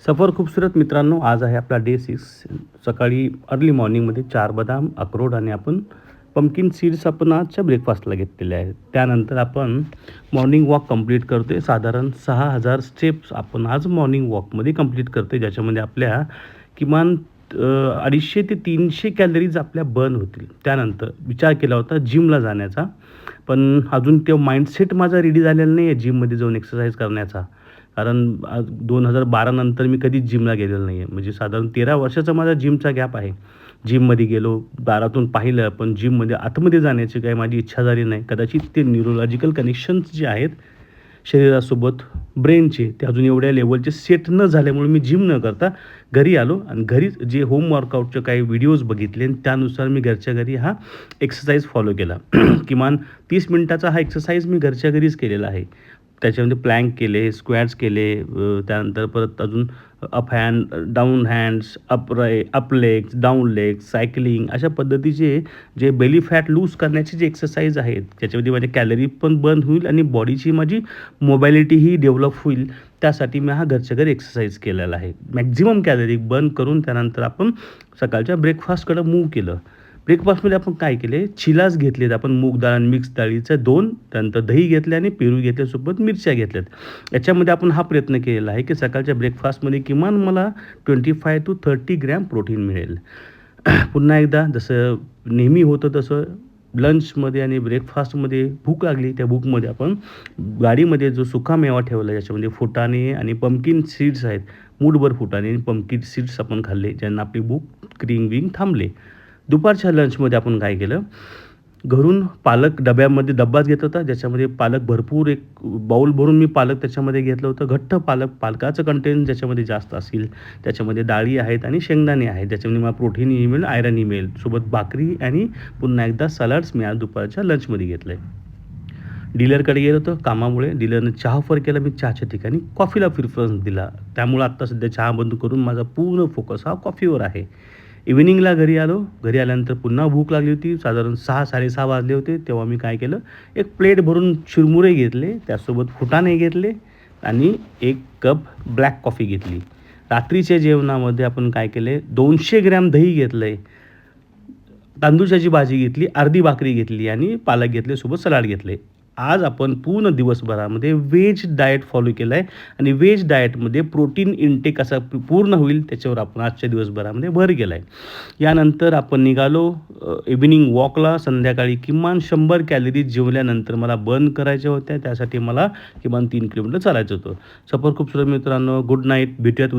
सफर खूबसूरत मित्रांनो, आज आहे आपला डे 6. सकाळी अर्ली मॉर्निंगमध्ये 4 बदाम, अक्रोड आणि आपण पंपकिन सीड्स आपण आजच्या ब्रेकफास्टला घेतलेले आहेत. त्यानंतर आपण मॉर्निंग वॉक कंप्लीट करतो आहे. साधारण 6000 स्टेप्स आपण आज मॉर्निंग वॉकमध्ये कंप्लीट करतो आहे, ज्याच्यामध्ये आपल्या किमान 250 ते 300 कॅलरीज आपल्या बर्न होतील. त्यानंतर विचार केला होता जिमला जाण्याचा, पण अजून तो माइंडसेट माझा रेडी झालेला नाही आहे जिममध्ये जाऊन एक्सरसाइज करण्याचा. कारण 2012 नंतर मी कधीच जिमला गेलेलो नाही आहे. म्हणजे साधारण 13 वर्षाचा माझा जिमचा गॅप आहे. जिममध्ये गेलो, दारातून पाहिलं, पण जिममध्ये आतमध्ये जाण्याची काही माझी इच्छा झाली नाही. कदाचित ते न्यूरोलॉजिकल कनेक्शन्स जे आहेत शरीरासोबत ब्रेनचे, ते अजून एवढ्या लेवलचे सेट न झाल्यामुळे मी जिम न करता घरी आलो आणि घरीच जे होम वर्कआउटचे काही व्हिडिओज बघितले आणि त्यानुसार मी घरच्या घरी हा एक्सरसाइज फॉलो केला. किमान 30 मिनिटाचा हा एक्सरसाइज मी घरच्या घरीच केलेला आहे. त्याच्यामध्ये प्लँक केले, स्क्वॅट्स केले, त्यानंतर परत अजून up hand, down hands, up legs, down legs, cycling अशा पद्धतीचे जे बेली फॅट लूज करण्याचे जे एक्सरसाइज आहेत, त्याच्यामध्ये माझे कॅलरी पण बर्न होईल आणि बॉडीची माझी मोबॅलिटीही डेव्हलप होईल. त्यासाठी मी हा घरच्या घरी एक्सरसाइज केलेला आहे. मॅक्झिमम कॅलरी बर्न करून त्यानंतर आपण सकाळच्या ब्रेकफास्टकडं मूव्ह केलं. ब्रेकफास्टमध्ये आपण काय केले, चिलाज घेतलेत आपण, मूग डाळ आणि मिक्स डाळीचं 2, त्यानंतर दही घेतले आणि पेरू घेतल्यासोबत मिरच्या घेतल्यात. याच्यामध्ये आपण हा प्रयत्न केलेला आहे की सकाळच्या ब्रेकफास्टमध्ये किमान मला 25 to 30 ग्रॅम प्रोटीन मिळेल. पुन्हा एकदा जसं नेहमी होतं तसं लंचमध्ये आणि ब्रेकफास्टमध्ये भूक लागली, त्या भूकमध्ये आपण गाडीमध्ये जो सुका मेवा ठेवला, ज्याच्यामध्ये फुटाणे आणि पंपकिन सीड्स आहेत, मूठभर फुटाणे आणि पंपकिन सीड्स आपण खाल्ले, ज्यांना आपली भूक क्रिंग थांबले. दुपारच्या लंचमध्ये आपण काय केलं, घरून पालक डब्यामध्ये डब्बाच घेतला होता, ज्याच्यामध्ये पालक भरपूर एक बाऊल भरून मी पालक त्याच्यामध्ये घेतलं होतं. घट्ट पालकाचं कंटेंट ज्याच्यामध्ये जास्त असेल, त्याच्यामध्ये डाळी आहेत आणि शेंगदाणे आहेत, ज्याच्यामध्ये मला प्रोटीनही मिळेल, आयरनही मिळेल. सोबत भाकरी आणि पुन्हा एकदा सलाड्स मी आज दुपारच्या लंचमध्ये घेतलं आहे. डीलरकडे गेलो होतो कामामुळे. डीलरनं चहा ऑफर केला, मी चहाच्या ठिकाणी कॉफीला प्रिफरन्स दिला. त्यामुळं आत्ता सध्या चहा बंद करून माझा पूर्ण फोकस हा कॉफीवर आहे. इव्हिनिंगला घरी आलो. घरी आल्यानंतर पुन्हा भूक लागली होती. साधारण 6-6:30 वाजले होते. तेव्हा मी काय केलं, एक प्लेट भरून चिरमुरे घेतले, त्यासोबत फुटाणे घेतले आणि 1 कप ब्लॅक कॉफी घेतली. रात्रीच्या जेवणामध्ये आपण काय केले, 200 ग्रॅम दही घेतलं आहे, तांदूळाची भाजी घेतली, अर्धी भाकरी घेतली आणि पालक घेतले, सोबत सलाड घेतले. आज आपण पूर्ण दिवसभरामध्ये व्हेज डाएट फॉलो केलं आहे आणि व्हेज डाएटमध्ये प्रोटीन इनटेक कसा पूर्ण होईल त्याच्यावर आपण आजच्या दिवसभरामध्ये भर केला आहे. यानंतर आपण निघालो इव्हिनिंग वॉकला. संध्याकाळी किमान 100 कॅलरीज जेवल्यानंतर मला बर्न करायच्या होत्या. त्यासाठी मला किमान 3 किलोमीटर चालायचं होतं. सफर खूप सुंदर मित्रांनो. Good night. भेटूयात